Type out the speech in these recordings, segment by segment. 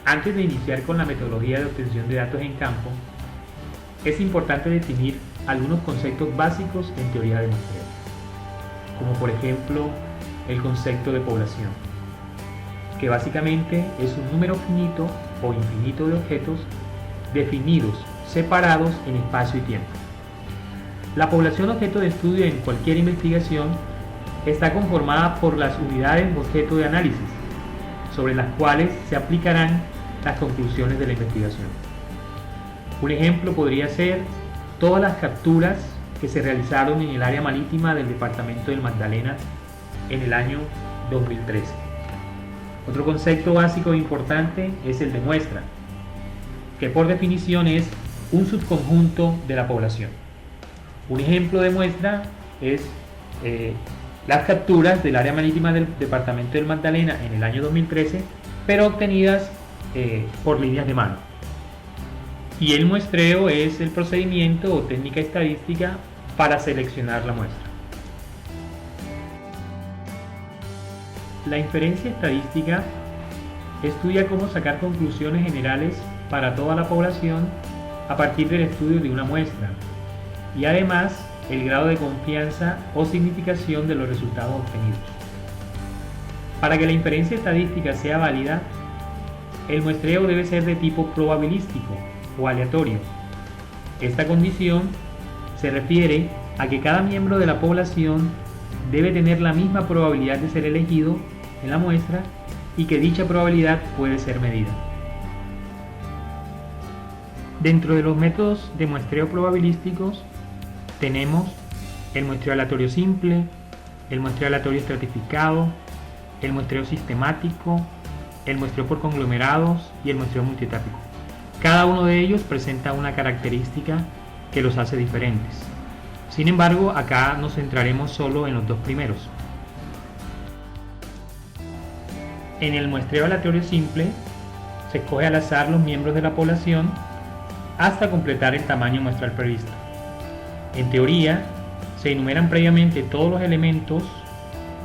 Antes de iniciar con la metodología de obtención de datos en campo, es importante definir algunos conceptos básicos en teoría de muestreo, como por ejemplo el concepto de población, que básicamente es un número finito o infinito de objetos definidos, separados en espacio y tiempo. La población objeto de estudio en cualquier investigación está conformada por las unidades objeto de análisis, sobre las cuales se aplicarán las conclusiones de la investigación. Un ejemplo podría ser todas las capturas que se realizaron en el área marítima del departamento del Magdalena en el año 2013. Otro concepto básico e importante es el de muestra, que por definición es un subconjunto de la población. Un ejemplo de muestra es las capturas del área marítima del departamento del Magdalena en el año 2013, pero obtenidas por líneas de mano. Y el muestreo es el procedimiento o técnica estadística para seleccionar la muestra. La inferencia estadística estudia cómo sacar conclusiones generales para toda la población a partir del estudio de una muestra, y además el grado de confianza o significación de los resultados obtenidos. Para que la inferencia estadística sea válida, el muestreo debe ser de tipo probabilístico o aleatorio. Esta condición se refiere a que cada miembro de la población debe tener la misma probabilidad de ser elegido en la muestra y que dicha probabilidad puede ser medida. Dentro de los métodos de muestreo probabilísticos tenemos el muestreo aleatorio simple, el muestreo aleatorio estratificado, el muestreo sistemático, el muestreo por conglomerados y el muestreo multietápico. Cada uno de ellos presenta una característica que los hace diferentes. Sin embargo, acá nos centraremos solo en los dos primeros. En el muestreo aleatorio simple, se escoge al azar los miembros de la población hasta completar el tamaño muestral previsto. En teoría, se enumeran previamente todos los elementos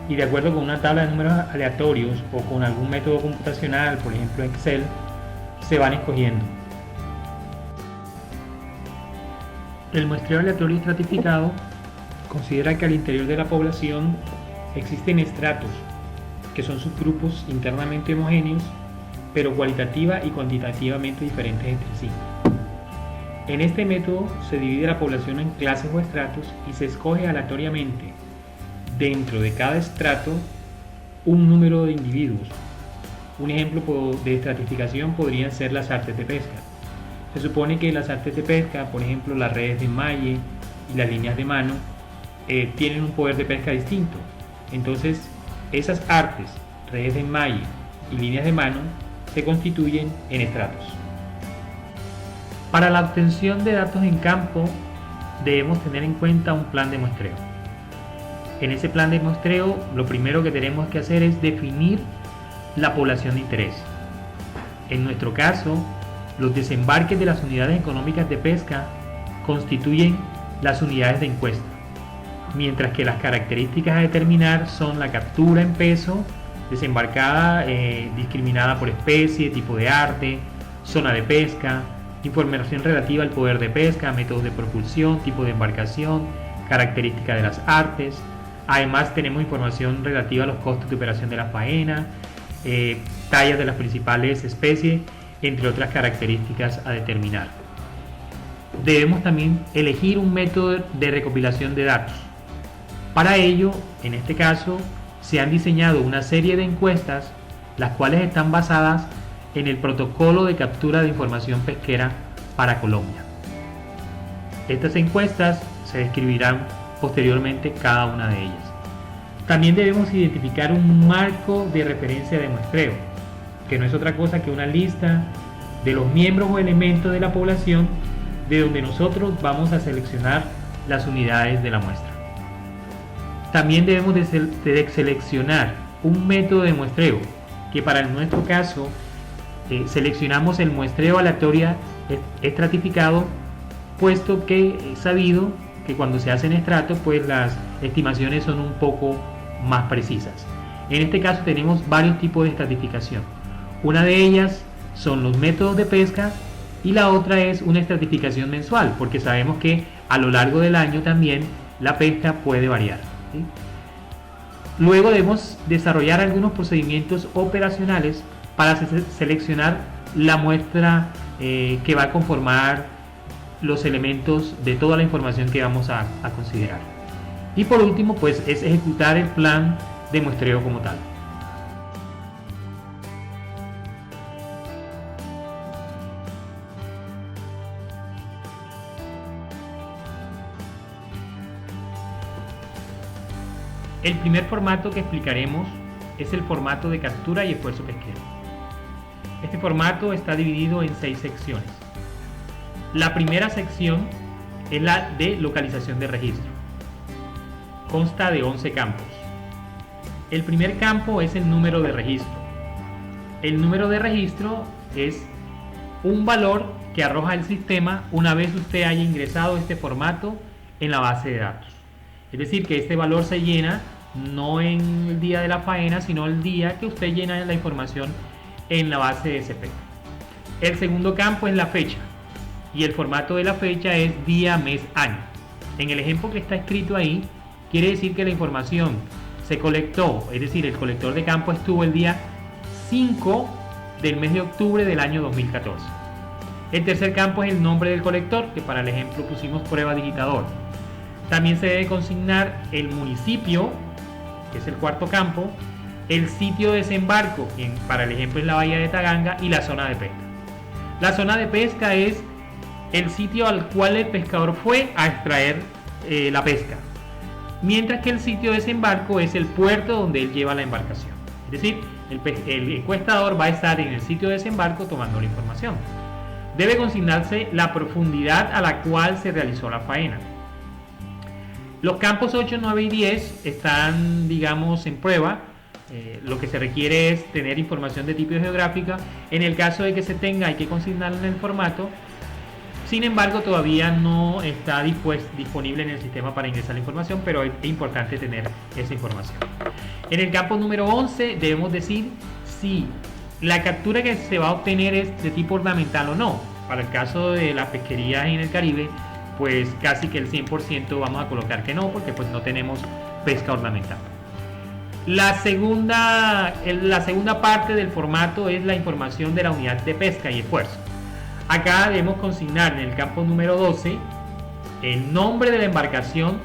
y de acuerdo con una tabla de números aleatorios o con algún método computacional, por ejemplo Excel, se van escogiendo. El muestreo aleatorio estratificado considera que al interior de la población existen estratos, que son subgrupos internamente homogéneos, pero cualitativa y cuantitativamente diferentes entre sí. En este método se divide la población en clases o estratos y se escoge aleatoriamente dentro de cada estrato un número de individuos. Un ejemplo de estratificación podrían ser las artes de pesca. Se supone que las artes de pesca, por ejemplo las redes de enmalle y las líneas de mano, tienen un poder de pesca distinto. Entonces esas artes, redes de enmalle y líneas de mano se constituyen en estratos. Para la obtención de datos en campo debemos tener en cuenta un plan de muestreo. En ese plan de muestreo lo primero que tenemos que hacer es definir la población de interés. En nuestro caso, los desembarques de las unidades económicas de pesca constituyen las unidades de encuesta, mientras que las características a determinar son la captura en peso, desembarcada discriminada por especie, tipo de arte, zona de pesca, información relativa al poder de pesca, métodos de propulsión, tipo de embarcación, características de las artes. Además tenemos información relativa a los costos de operación de la faena, tallas de las principales especies, entre otras características a determinar. Debemos también elegir un método de recopilación de datos. Para ello, en este caso, se han diseñado una serie de encuestas, las cuales están basadas en el protocolo de captura de información pesquera para Colombia. Estas encuestas se describirán posteriormente cada una de ellas. También debemos identificar un marco de referencia de muestreo, que no es otra cosa que una lista de los miembros o elementos de la población de donde nosotros vamos a seleccionar las unidades de la muestra. También debemos de seleccionar un método de muestreo, que para nuestro caso seleccionamos el muestreo aleatorio estratificado, puesto que es sabido que cuando se hacen estratos, pues las estimaciones son un poco más precisas. En este caso tenemos varios tipos de estratificación. Una de ellas son los métodos de pesca y la otra es una estratificación mensual, porque sabemos que a lo largo del año también la pesca puede variar, ¿sí? Luego debemos desarrollar algunos procedimientos operacionales para seleccionar la muestra que va a conformar los elementos de toda la información que vamos a considerar. Y por último, pues es ejecutar el plan de muestreo como tal. El primer formato que explicaremos es el formato de captura y esfuerzo pesquero. Este formato está dividido en 6 secciones. La primera sección es la de localización de registro. Consta de 11 campos. El primer campo es el número de registro. El número de registro es un valor que arroja el sistema una vez usted haya ingresado este formato en la base de datos. Es decir, que este valor se llena no en el día de la faena, sino el día que usted llena la información en la base de SP. El segundo campo es la fecha, y el formato de la fecha es día, mes, año. En el ejemplo que está escrito ahí, quiere decir que la información se colectó, es decir, el colector de campo estuvo el día 5 del mes de octubre del año 2014. El tercer campo es el nombre del colector, que para el ejemplo pusimos prueba digitador. También se debe consignar el municipio, que es el cuarto campo, el sitio de desembarco, que para el ejemplo es la bahía de Taganga, y la zona de pesca. La zona de pesca es el sitio al cual el pescador fue a extraer la pesca, mientras que el sitio de desembarco es el puerto donde él lleva la embarcación. Es decir, el encuestador va a estar en el sitio de desembarco tomando la información. Debe consignarse la profundidad a la cual se realizó la faena. Los campos 8, 9 y 10 están, digamos, en prueba. Lo que se requiere es tener información de tipo geográfica. En el caso de que se tenga, hay que consignarla en el formato. Sin embargo, todavía no está disponible en el sistema para ingresar la información, pero es importante tener esa información. En el campo número 11 debemos decir si la captura que se va a obtener es de tipo ornamental o no. Para el caso de la pesquería en el Caribe, pues casi que el 100% vamos a colocar que no, porque pues no tenemos pesca ornamental. La segunda parte del formato es la información de la unidad de pesca y esfuerzo. Acá debemos consignar en el campo número 12 el nombre de la embarcación,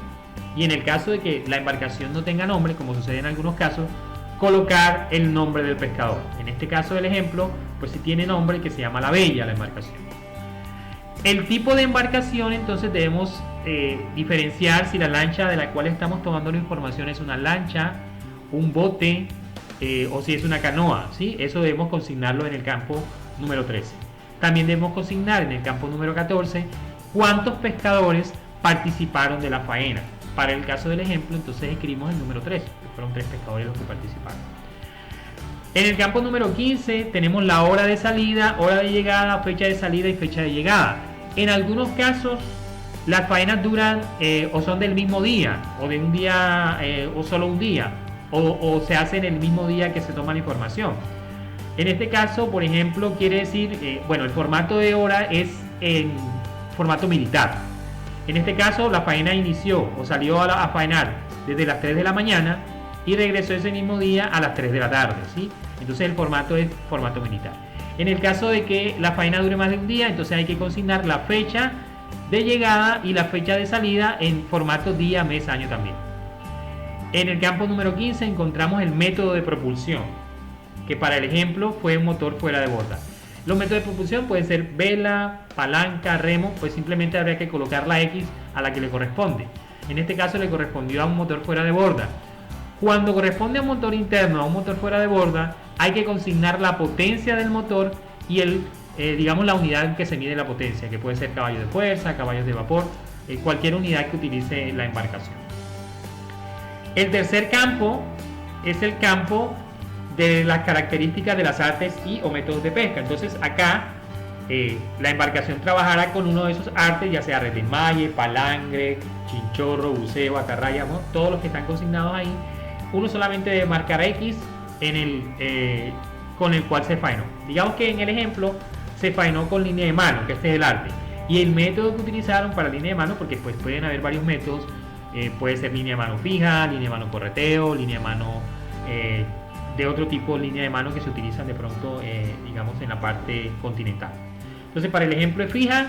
y en el caso de que la embarcación no tenga nombre, como sucede en algunos casos, colocar el nombre del pescador. En este caso del ejemplo, pues si tiene nombre, que se llama La Bella la embarcación. El tipo de embarcación, entonces debemos diferenciar si la lancha de la cual estamos tomando la información es una lancha, un bote o si es una canoa, ¿sí? Eso debemos consignarlo en el campo número 13. También debemos consignar en el campo número 14 cuántos pescadores participaron de la faena. Para el caso del ejemplo, entonces escribimos el número 3, que fueron 3 pescadores los que participaron. En el campo número 15 tenemos la hora de salida, hora de llegada, fecha de salida y fecha de llegada. En algunos casos las faenas duran o son del mismo día, o de un día o solo un día, o se hacen el mismo día que se toma la información. En este caso, por ejemplo, quiere decir, bueno, el formato de hora es en formato militar. En este caso, la faena inició o salió a faenar desde las 3 de la mañana y regresó ese mismo día a las 3 de la tarde, ¿sí? Entonces el formato es formato militar. En el caso de que la faena dure más de un día, entonces hay que consignar la fecha de llegada y la fecha de salida en formato día, mes, año también. En el campo número 15 encontramos el método de propulsión, que para el ejemplo fue un motor fuera de borda. Los métodos de propulsión pueden ser vela, palanca, remo, pues simplemente habría que colocar la X a la que le corresponde. En este caso le correspondió a un motor fuera de borda. Cuando corresponde a un motor interno, a un motor fuera de borda, hay que consignar la potencia del motor y el digamos, la unidad en que se mide la potencia, que puede ser caballos de fuerza, caballos de vapor, cualquier unidad que utilice la embarcación. El tercer campo es el campo de las características de las artes y o métodos de pesca. Entonces acá la embarcación trabajará con uno de esos artes, ya sea red de enmalle, palangre, chinchorro, buceo, atarraya, ¿no? Todos los que están consignados ahí. Uno solamente debe marcar X con el cual se faenó. Digamos que en el ejemplo se faenó con línea de mano, que este es el arte. Y el método que utilizaron para línea de mano, porque pues pueden haber varios métodos, puede ser línea de mano fija, línea de mano correteo, línea de mano de otro tipo, línea de mano que se utilizan de pronto, digamos, en la parte continental. Entonces, para el ejemplo de fija,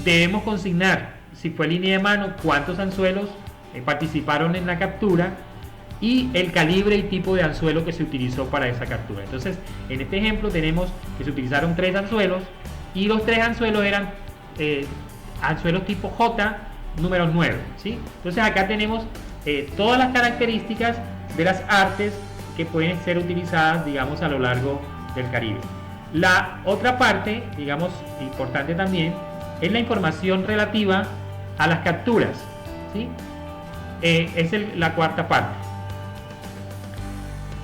debemos consignar, si fue línea de mano, cuántos anzuelos participaron en la captura y el calibre y tipo de anzuelo que se utilizó para esa captura. Entonces, en este ejemplo tenemos que se utilizaron 3 anzuelos y los 3 anzuelos eran anzuelos tipo J, número 9, ¿sí? Entonces acá tenemos todas las características de las artes que pueden ser utilizadas, digamos, a lo largo del Caribe. La otra parte, digamos, importante también, es la información relativa a las capturas, ¿sí? Es la cuarta parte.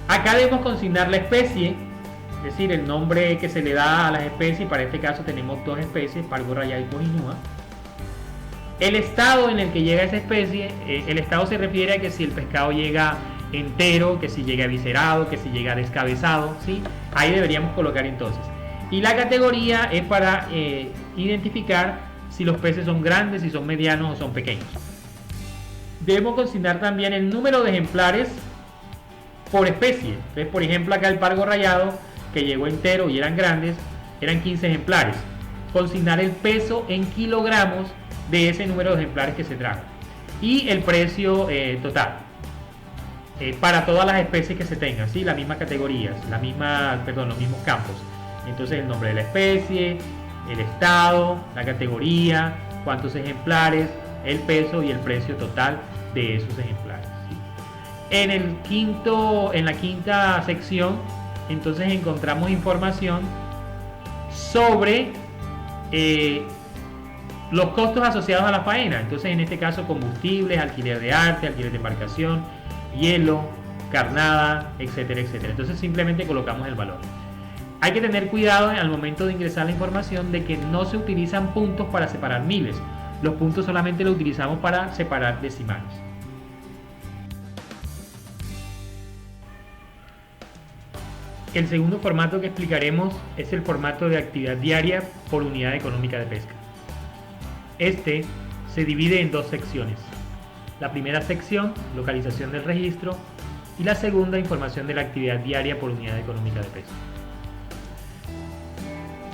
Acá debemos consignar la especie, es decir, el nombre que se le da a las especies. Para este caso tenemos 2 especies, pargo rayado y cojinúa. El estado en el que llega esa especie, el estado se refiere a que si el pescado llega entero, que si llega viscerado, que si llega descabezado, ¿sí? Ahí deberíamos colocar entonces. Y la categoría es para identificar si los peces son grandes, si son medianos o son pequeños. Debemos consignar también el número de ejemplares por especie. Entonces, por ejemplo, acá el pargo rayado, que llegó entero y eran grandes, eran 15 ejemplares. Consignar el peso en kilogramos de ese número de ejemplares que se trajo. Y el precio total. Para todas las especies que se tengan, ¿sí? Las mismas categorías, los mismos campos. Entonces el nombre de la especie, el estado, la categoría, cuántos ejemplares, el peso y el precio total de esos ejemplares, ¿sí? En la quinta sección, entonces encontramos información sobre los costos asociados a la faena. Entonces, en este caso, combustibles, alquiler de arte, alquiler de embarcación, hielo, carnada, etcétera, etcétera. Entonces simplemente colocamos el valor. Hay que tener cuidado al momento de ingresar la información de que no se utilizan puntos para separar miles. Los puntos solamente los utilizamos para separar decimales. El segundo formato que explicaremos es el formato de actividad diaria por unidad económica de pesca. Este se divide en 2 secciones. La primera sección, localización del registro, y la segunda, información de la actividad diaria por unidad económica de pesca.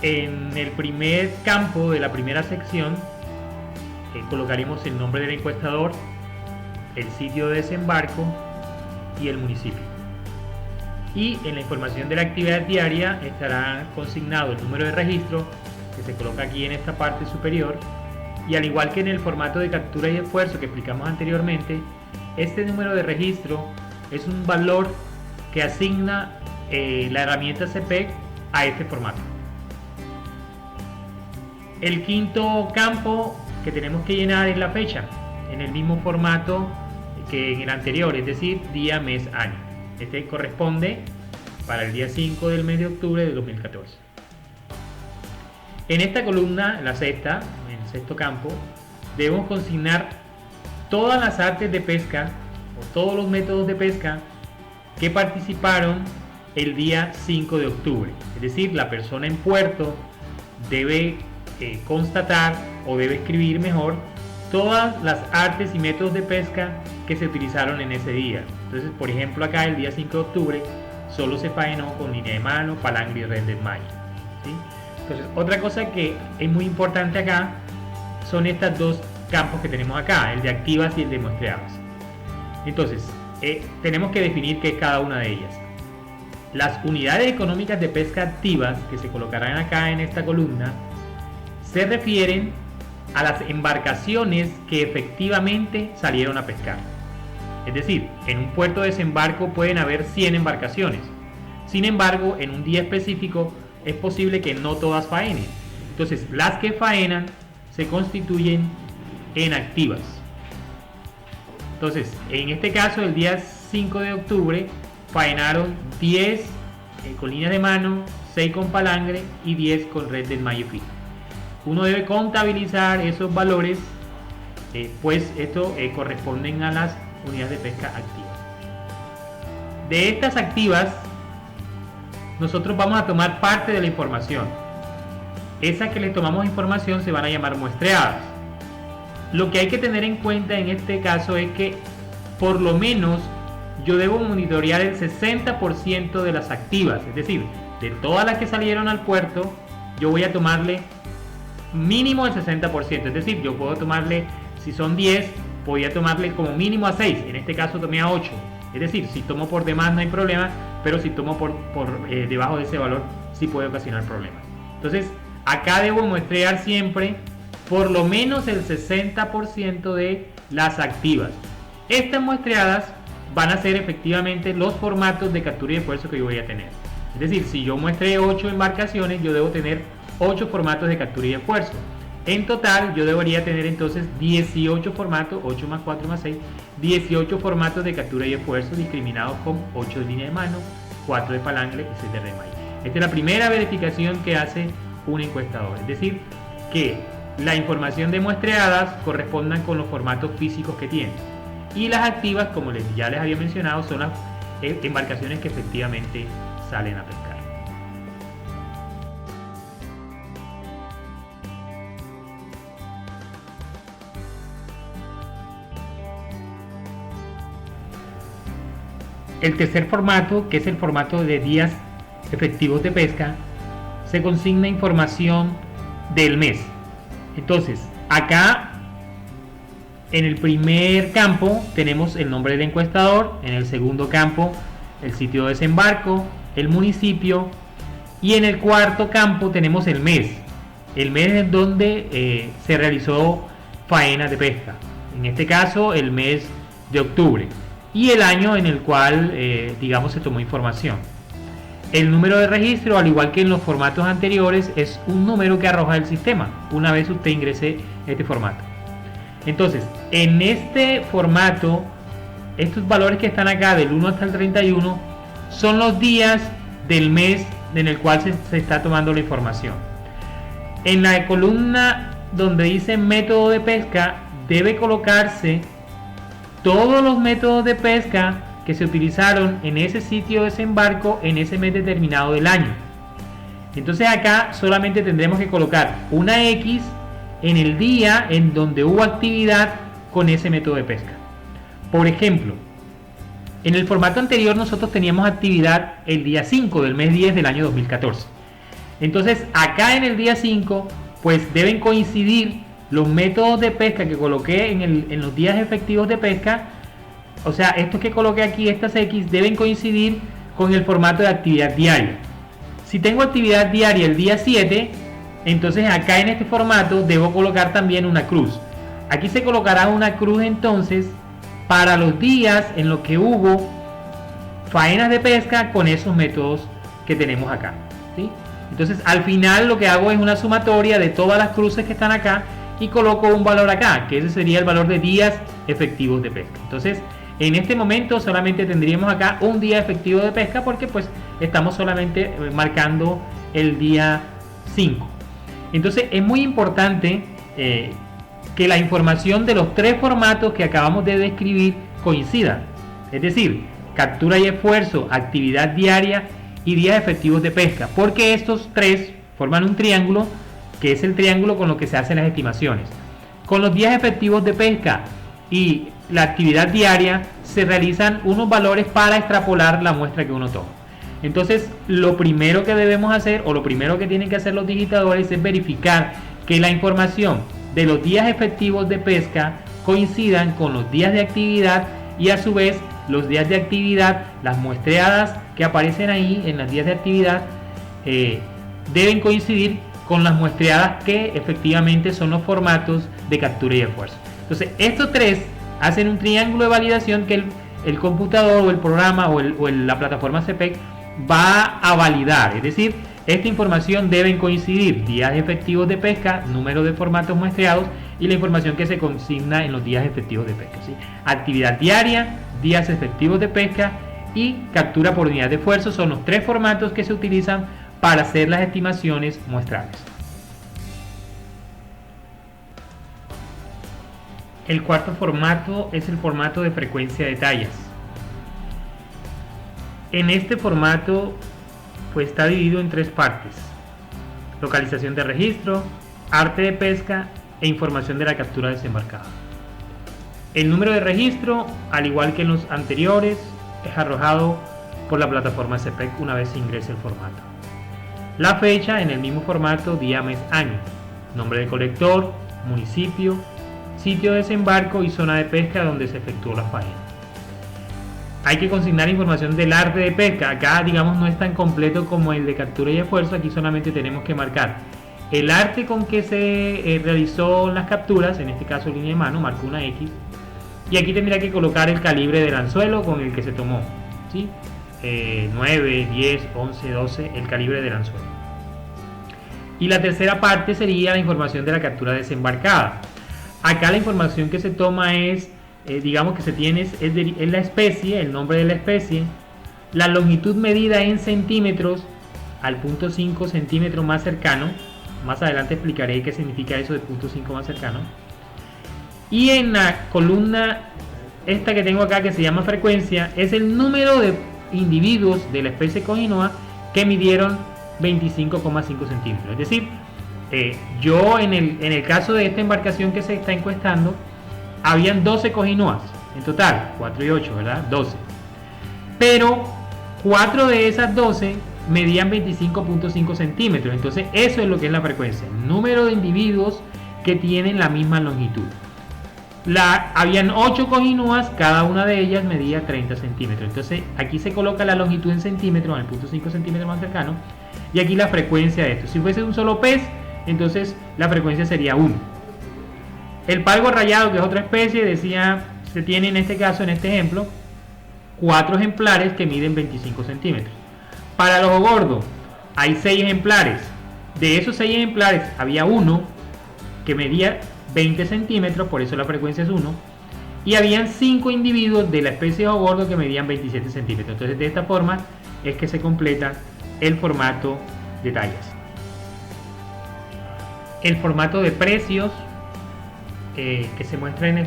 En el primer campo de la primera sección colocaremos el nombre del encuestador, el sitio de desembarco y el municipio. Y en la información de la actividad diaria estará consignado el número de registro, que se coloca aquí en esta parte superior. Y al igual que en el formato de captura y esfuerzo que explicamos anteriormente, este número de registro es un valor que asigna la herramienta CPEC a este formato. El quinto campo que tenemos que llenar es la fecha, en el mismo formato que en el anterior, es decir, día, mes, año. Este corresponde para el día 5 del mes de octubre de 2014. En esta columna, la sexta, sexto campo, debemos consignar todas las artes de pesca o todos los métodos de pesca que participaron el día 5 de octubre. Es decir, la persona en puerto debe constatar o debe escribir mejor todas las artes y métodos de pesca que se utilizaron en ese día. Entonces, por ejemplo, acá el día 5 de octubre solo se faenó con línea de mano, palangre y red de enmalle, ¿sí? Entonces, otra cosa que es muy importante acá son estos 2 campos que tenemos acá, el de activas y el de muestreadas. Entonces, tenemos que definir qué es cada una de ellas. Las unidades económicas de pesca activas que se colocarán acá en esta columna se refieren a las embarcaciones que efectivamente salieron a pescar. Es decir, en un puerto de desembarco pueden haber 100 embarcaciones. Sin embargo, en un día específico es posible que no todas faenen. Entonces, las que faenan se constituyen en activas. Entonces, en este caso, el día 5 de octubre, faenaron 10 con líneas de mano, 6 con palangre y 10 con red del malle fijo. Uno debe contabilizar esos valores, pues esto corresponden a las unidades de pesca activas. De estas activas, nosotros vamos a tomar parte de la información. Esas que les tomamos información se van a llamar muestreadas. Lo que hay que tener en cuenta en este caso es que por lo menos yo debo monitorear el 60% de las activas, es decir, de todas las que salieron al puerto, yo voy a tomarle mínimo el 60%, es decir, yo puedo tomarle, si son 10, voy a tomarle como mínimo a 6, en este caso tomé a 8, es decir, si tomo por demás no hay problema, pero si tomo por debajo de ese valor sí puede ocasionar problemas. Entonces, acá debo muestrear siempre por lo menos el 60% de las activas. Estas muestreadas van a ser efectivamente los formatos de captura y esfuerzo que yo voy a tener. Es decir, si yo muestré 8 embarcaciones, yo debo tener 8 formatos de captura y esfuerzo. En total, yo debería tener entonces 18 formatos, 8 más 4 más 6, 18 formatos de captura y esfuerzo discriminados con 8 de línea de mano, 4 de palangre y 6 de remalle. Esta es la primera verificación que hace un encuestador. Es decir, que la información de muestreadas correspondan con los formatos físicos que tiene. Y las activas, como ya les había mencionado, son las embarcaciones que efectivamente salen a pescar. El tercer formato, que es el formato de días efectivos de pesca, se consigna información del mes. Entonces, acá en el primer campo tenemos el nombre del encuestador, en el segundo campo el sitio de desembarco, el municipio, y en el cuarto campo tenemos el mes en donde se realizó faena de pesca, en este caso el mes de octubre, y el año en el cual digamos se tomó información. El número de registro, al igual que en los formatos anteriores, es un número que arroja el sistema una vez usted ingrese este formato. Entonces, en este formato, estos valores que están acá del 1 hasta el 31 son los días del mes en el cual se está tomando la información. En la columna donde dice método de pesca, debe colocarse todos los métodos de pesca que se utilizaron en ese sitio de desembarco en ese mes determinado del año. Entonces acá solamente tendremos que colocar una X en el día en donde hubo actividad con ese método de pesca. Por ejemplo, en el formato anterior nosotros teníamos actividad el día 5 del mes 10 del año 2014. Entonces acá en el día 5 pues deben coincidir los métodos de pesca que coloqué en los días efectivos de pesca. O sea, estos que coloqué aquí, estas X, deben coincidir con el formato de actividad diaria. Si tengo actividad diaria el día 7, entonces acá en este formato debo colocar también una cruz. Aquí se colocará una cruz entonces para los días en los que hubo faenas de pesca con esos métodos que tenemos acá, ¿sí? Entonces al final lo que hago es una sumatoria de todas las cruces que están acá y coloco un valor acá, que ese sería el valor de días efectivos de pesca. Entonces en este momento solamente tendríamos acá un día efectivo de pesca porque pues estamos solamente marcando el día 5. Entonces es muy importante que la información de los tres formatos que acabamos de describir coincidan. Es decir, captura y esfuerzo, actividad diaria y días efectivos de pesca. Porque estos tres forman un triángulo que es el triángulo con lo que se hacen las estimaciones. Con los días efectivos de pesca y la actividad diaria se realizan unos valores para extrapolar la muestra que uno toma. Entonces lo primero que debemos hacer o lo primero que tienen que hacer los digitadores es verificar que la información de los días efectivos de pesca coincidan con los días de actividad y a su vez los días de actividad, las muestreadas que aparecen ahí en los días de actividad deben coincidir con las muestreadas que efectivamente son los formatos de captura y esfuerzo. Entonces estos tres hacen un triángulo de validación que el computador o el programa o la plataforma CPEC va a validar. Es decir, Esta información deben coincidir días efectivos de pesca, número de formatos muestreados y la información que se consigna en los días efectivos de pesca, ¿sí? Actividad diaria, días efectivos de pesca y captura por unidad de esfuerzo son los 3 formatos que se utilizan para hacer las estimaciones muestrales. El cuarto formato es el formato de frecuencia de tallas. En este formato pues está dividido en 3 partes: localización de registro, arte de pesca e información de la captura desembarcada. El número de registro, al igual que en los anteriores, es arrojado por la plataforma CPEC una vez se ingrese el formato. La fecha en el mismo formato, día, mes, año, nombre de colector, municipio, sitio de desembarco y zona de pesca donde se efectuó la faena. Hay que consignar información del arte de pesca. Acá, digamos, no es tan completo como el de captura y esfuerzo. Aquí solamente tenemos que marcar el arte con que se realizó las capturas, en este caso línea de mano, marco una X, y aquí tendría que colocar el calibre del anzuelo con el que se tomó, ¿sí? 9, 10, 11, 12, el calibre del anzuelo. Y la tercera parte sería la información de la captura desembarcada. Acá la información que se toma es, digamos que se tiene, es la especie, el nombre de la especie, la longitud medida en centímetros al punto 5 centímetro más cercano. Más adelante explicaré qué significa eso de punto 5 más cercano. Y en la columna esta que tengo acá, que se llama frecuencia, es el número de individuos de la especie Cojinoa que midieron 25,5 centímetros. Es decir, yo en el caso de esta embarcación que se está encuestando, habían 12 Cojinoas en total, 4 y 8, ¿verdad? 12. Pero 4 de esas 12 medían 25,5 centímetros. Entonces eso es lo que es la frecuencia, el número de individuos que tienen la misma longitud. Habían 8 Cojinoas, cada una de ellas medía 30 centímetros. Entonces aquí se coloca la longitud en centímetros, en el punto 5 centímetros más cercano, y aquí la frecuencia de esto. Si fuese un solo pez, entonces la frecuencia sería 1. El pargo rayado, que es otra especie, decía, se tiene en este caso, en este ejemplo, 4 ejemplares que miden 25 centímetros. Para el ojo gordo hay 6 ejemplares. De esos 6 ejemplares había uno que medía 20 centímetros, por eso la frecuencia es 1. Y habían 5 individuos de la especie de ojo gordo que medían 27 centímetros. Entonces de esta forma es que se completa el formato de tallas. El formato de precios que se muestra en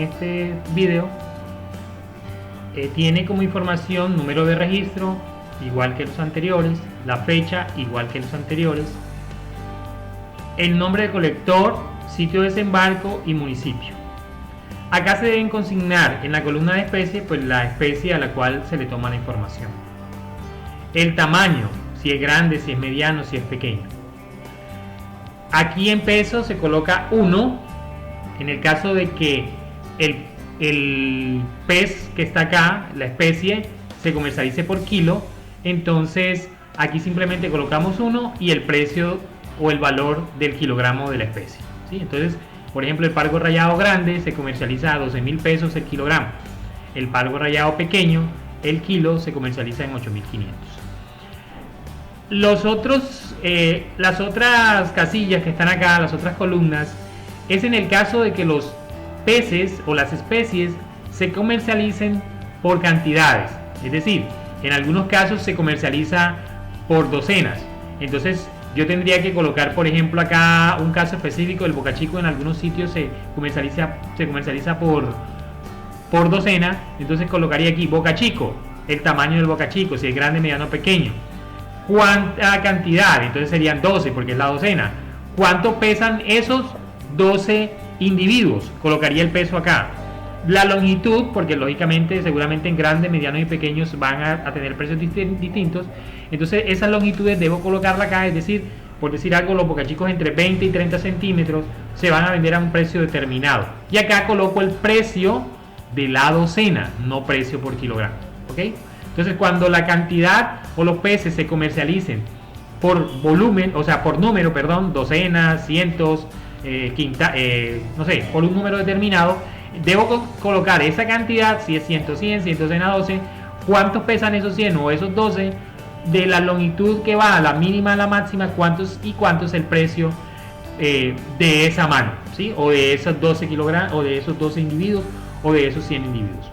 este video tiene como información número de registro, igual que los anteriores, la fecha, igual que los anteriores, el nombre de colector, sitio de desembarco y municipio. Acá se deben consignar en la columna de especie, pues la especie a la cual se le toma la información. El tamaño, si es grande, si es mediano, si es pequeño. Aquí en peso se coloca 1, en el caso de que el pez que está acá, la especie, se comercialice por kilo, entonces aquí simplemente colocamos 1 y el precio o el valor del kilogramo de la especie, ¿sí? Entonces, por ejemplo, el pargo rayado grande se comercializa a 12.000 pesos el kilogramo. El pargo rayado pequeño, el kilo, se comercializa en 8.500. Las otras casillas que están acá, las otras columnas, es en el caso de que los peces o las especies se comercialicen por cantidades. Es decir, en algunos casos se comercializa por docenas. Entonces yo tendría que colocar, por ejemplo, acá un caso específico del bocachico. En algunos sitios se comercializa por docena. Entonces colocaría aquí bocachico, el tamaño del bocachico, si es grande, mediano, pequeño. ¿Cuánta cantidad? Entonces serían 12 porque es la docena. ¿Cuánto pesan esos 12 individuos? Colocaría el peso acá. La longitud, porque lógicamente seguramente en grandes, medianos y pequeños van a tener precios distintos. Entonces esas longitudes debo colocarla acá, es decir, por decir algo, los bocachicos entre 20 y 30 centímetros se van a vender a un precio determinado. Y acá coloco el precio de la docena, no precio por kilogramo, ¿ok? Entonces cuando la cantidad o los peces se comercialicen por volumen, o sea por número, perdón, docenas, cientos, no sé, por un número determinado, debo colocar esa cantidad, si es 100, 100, 100 a 12, cuántos pesan esos 100 o esos 12, de la longitud que va a la mínima a la máxima, cuánto es el precio de esa mano, ¿sí? O de esos 12 kilogramos, o de esos 12 individuos, o de esos 100 individuos.